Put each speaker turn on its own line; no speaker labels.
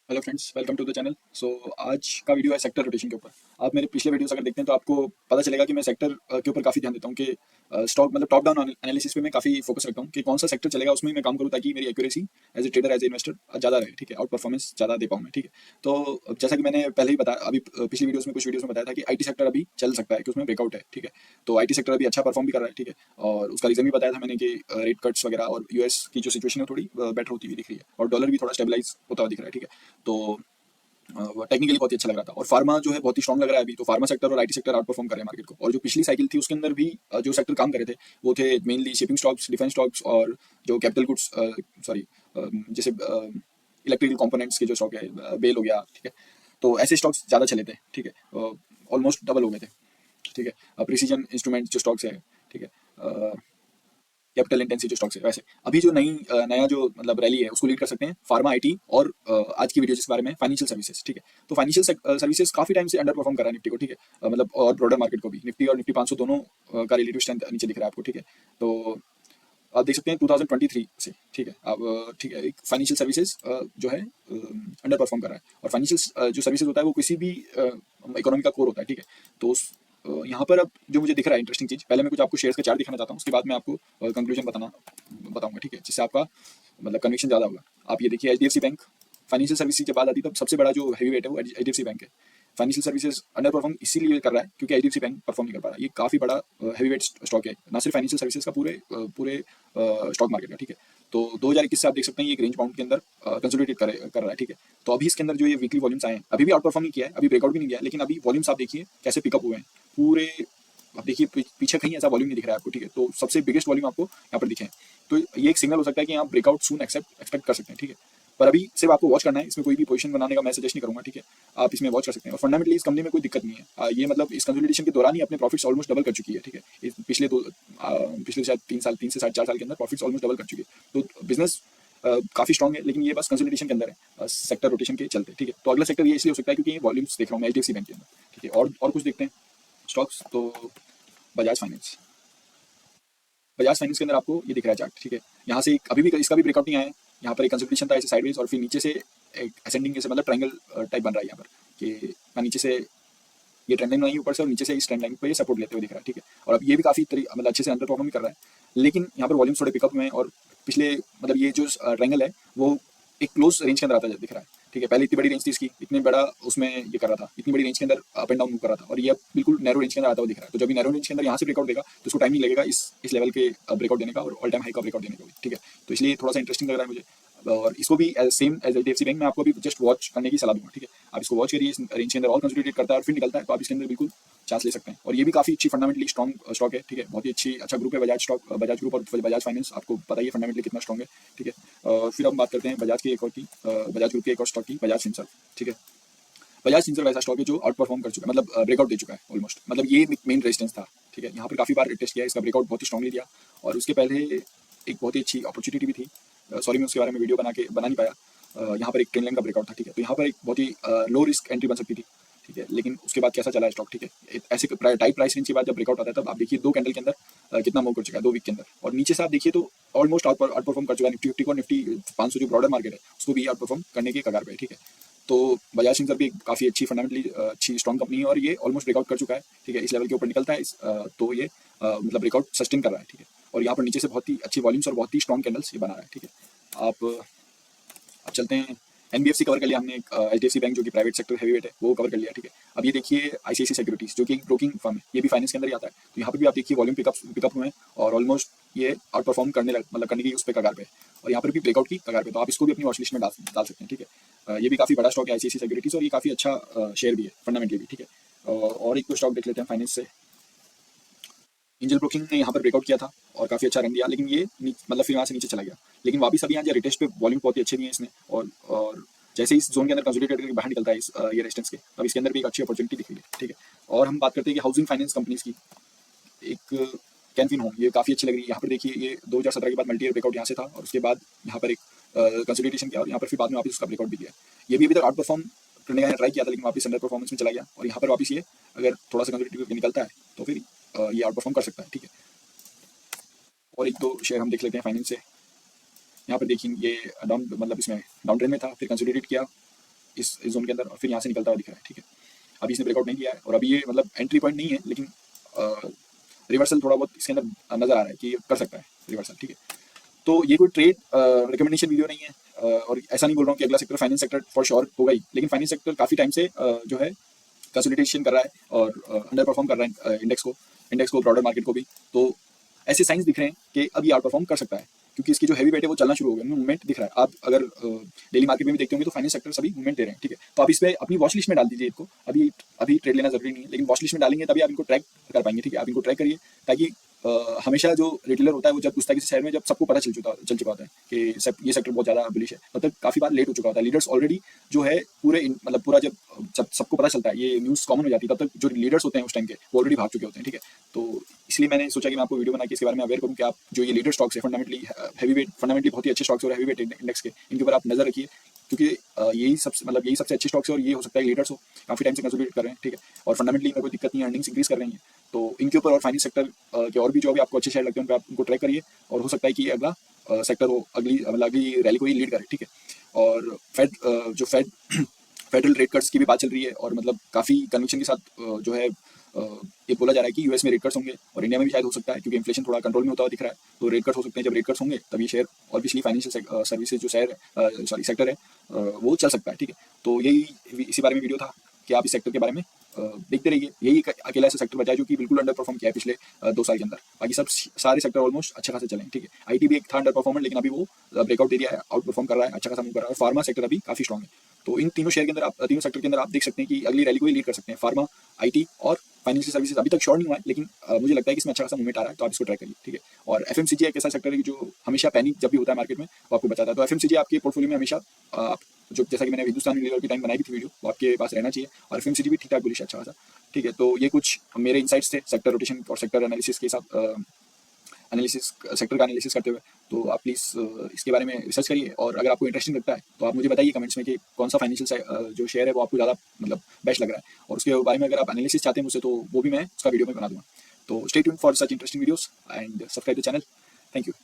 Hello friends, welcome to the channel. आज का video है सेक्टर रोटेशन के ऊपर। आप मेरे पिछले वीडियोस अगर देखते हैं तो आपको पता चलेगा कि मैं सेक्टर के ऊपर काफ़ी ध्यान देता हूँ कि स्टॉक मतलब टॉप डाउन एनालिसिस पे मैं काफ़ी फोकस रखता हूँ कि कौन सा सेक्टर चलेगा उसमें मैं काम करूँ ताकि मेरी accuracy as a trader as a investor ज़्यादा रहे, ठीक है, आउट परफॉर्मेंस ज़्यादा दे पाऊँ मैं, ठीक है। तो जैसा कि मैंने पहले ही बताया, अभी पिछली वीडियोस में कुछ वीडियोस में बताया था कि आईटी सेक्टर अभी चल सकता है कि उसमें ब्रेकआउट है, ठीक है। तो आईटी सेक्टर अभी अच्छा परफॉर्म भी कर रहा है, ठीक है। और उसका रीज़न भी बताया था मैंने कि रेट कट्स वगैरह और यूएस की जो सिचुएशन है थोड़ी बेटर होती हुई दिख रही है और डॉलर भी थोड़ा स्टेबलाइज होता हुआ दिख रहा है, ठीक है। तो वो टेक्निकली बहुत ही अच्छा लग रहा था और फार्मा जो है बहुत ही स्ट्रॉन्ग लग रहा है अभी। तो फार्मा सेक्टर और आईटी सेक्टर आउट परफॉर्म कर रहे हैं मार्केट को। और जो पिछली साइकिल थी उसके अंदर भी जो सेक्टर काम कर रहे थे वो थे mainly shipping stocks, defence stocks और जो कैपिटल गुड्स, सॉरी, जैसे इलेक्ट्रिकल कंपोनेंट्स के जो स्टॉक है, बेल हो गया, ठीक है। तो ऐसे स्टॉक्स ज़्यादा चले थे, ठीक है। ऑलमोस्ट डबल हो गए थे, ठीक है। प्रिसीजन इंस्ट्रूमेंट जो स्टॉक्स है, ठीक है, कैपिटल इंटेंसिव जो स्टॉक्स है। वैसे अभी जो नया जो मतलब रैली है उसको लीड कर सकते हैं फार्मा, आईटी और आज की वीडियो जिस बारे में फाइनेंशियल सर्विसेज, ठीक है। तो फाइनेंशियल सर्विसेज काफी टाइम से अंडर परफॉर्म कर रहा है निफ्टी को, ठीक है। मतलब और ब्रॉडर मार्केट को भी, निफ्टी और निफ्टी 500 दोनों का रिलेटिव स्ट्रेंथ नीचे दिख रहा है आपको, ठीक है। तो आप देख सकते हैं 2023 से, ठीक है। अब ठीक है, एक फाइनेंशियल सर्विसेज जो है अंडर परफॉर्म कर रहा है। और फाइनेंशियल जो सर्विसेज होता है वो किसी भी इकोनॉमी का कोर होता है, ठीक है। तो यहाँ पर अब जो मुझे दिख रहा है इंटरेस्टिंग चीज, पहले मैं कुछ आपको शेयर्स का चार्ट दिखाना चाहता हूँ, उसके बाद मैं आपको कंक्लूजन बताऊंगा, ठीक है, जिससे आपका मतलब कन्विक्शन ज्यादा होगा। आप ये देखिए, एचडीएफसी बैंक फाइनेंशियल सर्विसेज के बाद आती है, तब सबसे बड़ा जो हैवी वेट है वो एचडीएफसी बैंक है। फाइनेंशियल सर्विसेज अंडर परफॉर्म इसीलिए कर रहा है क्योंकि एचडीएफसी बैंक परफॉर्म नहीं कर पा रहा है। ये काफी बड़ा हैवी वेट स्टॉक है, ना सिर्फ फाइनेंशियल सर्विसेज का, पूरे स्टॉक मार्केट में, ठीक है। तो 2021 से आप देख सकते हैं ये एक रेंज बाउंड के अंदर कंसोलिडेट कर रहा है, ठीक है। तो अभी इसके अंदर जो ये वीकली वॉल्यूम्स आए हैं, अभी भी आउट परफॉर्म नहीं किया है, अभी ब्रेकआउट भी नहीं किया है, लेकिन अभी वॉल्यूम्स आप देखिए कैसे पिकअप हुए हैं पूरे। आप देखिए पीछे कहीं ऐसा वॉल्यूम नहीं दिख रहा है आपको, ठीक है। तो सबसे बिगेस्ट वॉल्यूम आपको यहाँ पर दिखे हैं। तो ये एक सिग्नल हो सकता है कि आप ब्रेकआउट सून एक्सपेक्ट कर सकते हैं, ठीक है। पर अभी सिर्फ आपको वॉच करना है, इसमें कोई भी पोजीशन बनाने का मैं सजेस्ट नहीं करूंगा, ठीक है। आप इसमें वॉच कर सकते हैं और फंडामेंटली इस कंपनी में कोई दिक्कत नहीं है। ये मतलब इस कंसोलिडेशन के दौरान ही अपने प्रॉफिट्स ऑलमोस्ट डबल कर चुकी है, ठीक है। पिछले शायद 3 साल, 3 से 4 साल के अंदर प्रॉफिट्स ऑलमोस्ट डबल कर चुकी है। तो बिजनेस काफी स्ट्रॉन्ग है, लेकिन ये बस कंसोलिडेशन के अंदर है, सेक्टर रोटेशन के चलते, ठीक है। तो अगला सेक्टर ये इसलिए हो सकता है क्योंकि ये वॉल्यूम्स देख रहा हूँ मैं एचडीएफसी बैंक के अंदर, ठीक है। और कुछ देखते हैं स्टॉक्स। तो बजाज फाइनेंस, बजाज फाइनेंस के अंदर आपको ये दिख रहा है चार्ट, ठीक है। यहाँ से अभी भी इसका भी ब्रेकआउट नहीं आया है। यहाँ पर एक कंसोलिडेशन था ऐसे साइडवेज और फिर नीचे से एक असेंडिंग जैसे मतलब ट्रायंगल टाइप बन रहा है यहाँ पर कि नीचे से ये ट्रेंड लाइन बनाई ऊपर से और नीचे से इस ट्रेंड लाइन पे ये सपोर्ट लेते हुए दिख रहा है, ठीक है। और अब ये भी काफी मतलब अच्छे से अंडर परफॉर्म कर रहा है, लेकिन यहाँ पर वॉल्यूम थोड़े पिकअप हुए हैं और पिछले मतलब ये जो ट्रायंगल है वो एक क्लोज रेंज के अंदर आता दिख रहा है, ठीक है। पहले इतनी बड़ी रेंज थी इसकी, इतने बड़ा उसमें ये कर रहा था, इतनी बड़ी रेंज के अंदर अप एंड डाउन मूव कर रहा था, और ये अब बिल्कुल नैरो रेंज के अंदर आता हुआ दिख रहा है। तो जब भी नैरो रेंज के अंदर यहाँ से ब्रेकआउट देगा तो उसको टाइमिंग लगेगा इस लेवल के ब्रेकआउट देने का और ऑल टाइम हाई का ब्रेकआउट देने का भी, ठीक है। तो इसलिए थोड़ा सा इंटरेस्टिंग लग रहा है मुझे। और इसको भी सेम एज एचडीएफसी बैंक में आपको भी जस्ट वॉच करने की सलाह दूंगा, ठीक है। आप इसको वॉच करिए, इस रेंज के अंदर और कंसोलिडेट करता है और फिर निकलता है तो आप इसके अंदर बिल्कुल चांस ले सकते हैं। और ये भी काफी अच्छी फंडामेंटली स्ट्रॉन्ग स्टॉक है, ठीक है। बहुत ही अच्छा ग्रुप है बजाज स्टॉक, बजाज ग्रुप और बजाज फाइनेंस, आपको पता ही है फंडामेंटली कितना स्ट्रॉन्ग है, ठीक है। फिर हम बात करते हैं बजाज की एक और की, बजाज ग्रुप की एक और स्टॉक की, बजाज फिनसर्व, ठीक है। बजाज फिनसर्व ऐसा स्टॉक है जो आउट परफॉर्म कर चुका है, मतलब ब्रेकआउट दे चुका है ऑलमोस्ट। मतलब ये मेन रेजिस्टेंस था, ठीक है। यहाँ पर काफी बार टेस्ट किया, इसका ब्रेकआउट बहुत ही स्ट्रॉन्गली दिया और उसके पहले एक बहुत ही अच्छी अपॉर्चुनिटी भी थी। सॉरी मैं उसके बारे में वीडियो बना नहीं पाया। यहाँ पर एक ट्रेन लाइन का ब्रेकआउट था, ठीक है। तो यहाँ पर एक बहुत ही लो रिस्क एंट्री बन सकती थी, ठीक है। लेकिन उसके बाद कैसा चला है स्टॉक, ठीक है। ऐसे टाइप प्राइस रेंज के बाद जब ब्रेकआउट आता है तब आप देखिए 2 कैंडल के अंदर कितना मूव कर चुका है 2 वीक के अंदर। और नीचे से आप देखिए तो ऑलमोस्ट आउट परफॉर्म कर चुका है निफ्टी 50 को, निफ्टी 500 जो ब्रॉडर मार्केट है उसको भी आउट परफॉर्म करने की कगार पे है, ठीक है। तो बजाज फिनसर्व भी काफी अच्छी फंडामेंटली अच्छी स्ट्रॉन्ग कंपनी है और ये ऑलमोस्ट ब्रेकआउट कर चुका है, ठीक है। इस लेवल के ऊपर निकलता है तो ये मतलब ब्रेकआउट सस्टेन कर रहा है, ठीक है। और यहाँ पर नीचे से बहुत ही अच्छी वॉल्यूम्स और बहुत ही स्ट्रॉन्ग कैंडल्स ये बना रहा है, ठीक है। अब चलते हैं, एनबीएफसी कवर कर लिया हमने, एचडीएफसी बैंक जो कि प्राइवेट सेक्टर हैवी वेट है वो कवर कर लिया, ठीक है। अब ये देखिए आईसीआईसी सिक्योरिटीज जो कि एक ब्रोकिंग फर्म है, ये भी फाइनेंस के अंदर ही आता है। तो यहाँ पर भी आप देखिए वॉल्यूम पिकअप हुए हैं और ऑलमोस्ट ये आउट परफॉर्म मतलब करने की उस पर कगार पे है और यहाँ पर भी ब्रेकआउट की कगार पे। तो आप इसको भी अपनी वॉच लिस्ट में डाल सकते हैं, ठीक है। ये भी काफी बड़ा स्टॉक है आईसीआईसी सिक्योरिटीज और ये काफी अच्छा शेयर भी है फंडामेंटली भी, ठीक है। और एक दो स्टॉक देख लेते हैं फाइनेंस से। एंजल ब्रोकिंग ने यहाँ पर ब्रेकआउट किया था और काफी अच्छा रन दिया, लेकिन ये मतलब फिर वहाँ से नीचे चला गया। लेकिन वापिस अभी यहाँ रिटेस्ट पे वॉल्यूम बहुत ही अच्छे दिए इसने और जैसे इस जोन के अंदर कंसोलिडेट करके बाहर निकलता है ये रेजिस्टेंस के, अब इसके अंदर भी एक अच्छी अपॉर्चुनिटी दिख रही है, ठीक है। और हम बात करते हैं कि हाउसिंग फाइनेंस कंपनीज की, एक कैनफिन होम, ये काफी अच्छी लग रही है। यहाँ पर देखिए ये 2017 के बाद मल्टी ईयर ब्रेकआउट यहाँ से था और उसके बाद यहाँ पर एक कंसोलिडेशन किया और यहाँ पर फिर बाद में वापस उसका ब्रेकआउट भी किया। ये भी अभी तक आउट परफॉर्म करने का ट्राई किया था लेकिन वापस अंडर परफॉर्मेंस में चला गया और यहाँ पर वापस ये अगर थोड़ा सा कंसोलिडेट करके निकलता है तो फिर ये आउट परफॉर्म कर सकता है, ठीक है। और एक दो शेयर हम देख लेते हैं फाइनेंस से। यहाँ पर देखिए ये डाउन मतलब इसमें डाउन ट्रेंड में था, फिर कंसोलिडेट किया इस जोन के अंदर और फिर यहाँ से निकलता हुआ दिख रहा है, ठीक है। अभी इसने ब्रेकआउट नहीं किया है और अभी ये मतलब एंट्री पॉइंट नहीं है, लेकिन रिवर्सल थोड़ा बहुत इसके अंदर नजर आ रहा है कि ये कर सकता है रिवर्सल, ठीक है। तो ये कोई ट्रेड रिकमेंडेशन वीडियो नहीं है, और ऐसा नहीं बोल रहा हूँ कि अगला sector finance sector for sure होगा ही, लेकिन फाइनेंस सेक्टर काफ़ी टाइम से जो है कंसोलिडेशन कर रहा है और अंडर परफॉर्म कर रहा है इंडेक्स को ब्रॉडर मार्केट को भी। तो ऐसे साइंस दिख रहे हैं कि अब ये आउट परफॉर्म कर सकता है, क्योंकि इसकी जो हैवी वेट है वो चलना शुरू हो गया, मूवमेंट दिख रहा है। आप अगर डेली मार्केट में भी देखते होंगे तो फाइनेंस सेक्टर सभी मूवमेंट दे रहे हैं, ठीक है। तो आप इस पे अपनी वॉच लिस्ट में डाल दीजिए इनको, अभी अभी ट्रेड लेना जरूरी नहीं है, लेकिन वॉच लिस्ट में डालेंगे तभी आप इनको ट्रैक कर पाएंगे, ठीक है। आप इनको ट्रैक करिए, ताकि हमेशा जो रिटेलर होता है वो जब घुसता है किसी शहर में, जब सबको पता चल चुका होता है कि ये सेक्टर बहुत ज़्यादा बुलिश है, तब तक काफ़ी बार लेट हो चुका होता है। लीडर्स ऑलरेडी जो है मतलब पूरा जब सबको पता चलता है, ये न्यूज़ कॉमन हो जाती है, तब तक जो लीडर्स होते हैं उस टाइम के वो ऑलरेडी भाग चुके होते हैं, ठीक है। तो इसलिए मैंने सोचा कि मैं आपको वीडियो बना के इसके बारे में अवेयर करूँ कि आप जो ये लीडर स्टॉक्स है फंडामेंटली बहुत ही अच्छे स्टॉक्स और हैवी वेट इंडेक्स के, इनके ऊपर आप नजर रखिए, क्योंकि यही सबसे अच्छे स्टॉक्स है और ये हो सकता है लीडर्स हो, काफ़ी टाइम से कंसोलिडेट कर रहे हैं, ठीक है। और फंडामेंटली इनमें कोई दिक्कत नहीं है, अर्निंग्स इंक्रीज कर रही हैं, तो इनके ऊपर और फाइनेंस सेक्टर के और भी जो भी आपको अच्छे शेयर लगते हैं उनको ट्रैक करिए, और हो सकता है कि अगला सेक्टर हो अगली रैली को ही लीड करे, ठीक है। और फेडरल रेट कट्स की भी बात चल रही है, और मतलब काफ़ी कन्विक्शन के साथ जो है ये बोला जा रहा है कि यूएस में रेट कट्स होंगे और इंडिया में भी शायद हो सकता है, क्योंकि इन्फ्लेशन थोड़ा कंट्रोल में होता हुआ दिख रहा है, तो रेट कट्स हो सकते हैं। जब रेट कट्स होंगे तब ये शेयर और पिछली फाइनेंशियल सर्विसेज जो सेक्टर है वो चल सकता है, ठीक है। तो यही इसी बारे में वीडियो था कि आप इस सेक्टर के बारे में देखते रहिए। यही अकेला ऐसा सेक्टर बचा है जो कि बिल्कुल अंडर परफॉर्म किया है पिछले 2 साल के अंदर, बाकी सब सारे सेक्टर ऑलमोस्ट अच्छा खासा चले, ठीक है। आईटी भी एक था अंडर परफॉर्मर, लेकिन अभी वो ब्रेकआउट एरिया है, आउट परफॉर्म कर रहा है, अच्छा खासा मूव कर रहा है, और फार्मा सेक्टर अभी काफी स्ट्रॉग है। तो इन तीनों शेयर के अंदर तीनों सेक्टर के अंदर आप देख सकते हैं कि अगली रैली को ही लीड कर सकते हैं, फार्मा, आईटी और फाइनेंशियल सर्विसेज। अभी तक श्योर नहीं हुआ है, लेकिन मुझे लगता है कि इसमें अच्छा खासा मूवमेंट आ रहा है, तो आप इसको ट्राई करिए, ठीक है। और एफएमसीजी एक ऐसा सेक्टर है जो हमेशा पैनिक जब भी होता है मार्केट में वो आपको बचाता है, तो एफएमसीजी आपके पोर्टफोलियो में हमेशा जो जैसा कि मैंने हिंदुस्तान लीवर की टाइम बनाई भी थी वीडियो, वो आपके पास रहना चाहिए, और एफएमसीजी भी ठीक ठाक बुलिश अच्छा खासा, ठीक है। तो ये कुछ मेरे इनसाइट्स थे सेक्टर रोटेशन और सेक्टर एनालिसिस के साथ, सेक्टर का एनालिसिस करते हुए। तो आप प्लीज़ इसके बारे में रिसर्च करिए, और अगर आपको इंटरेस्टिंग लगता है तो आप मुझे बताइए कमेंट्स में कि कौन सा फाइनेंशियल जो शेयर है वो आपको ज़्यादा मतलब बेस्ट लग रहा है, और उसके बारे में अगर आप एनालिसिस चाहते हैं मुझसे तो वो भी मैं उसका वीडियो में बना दूँगा। तो stay tuned for such interesting videos and subscribe the channel. Thank you.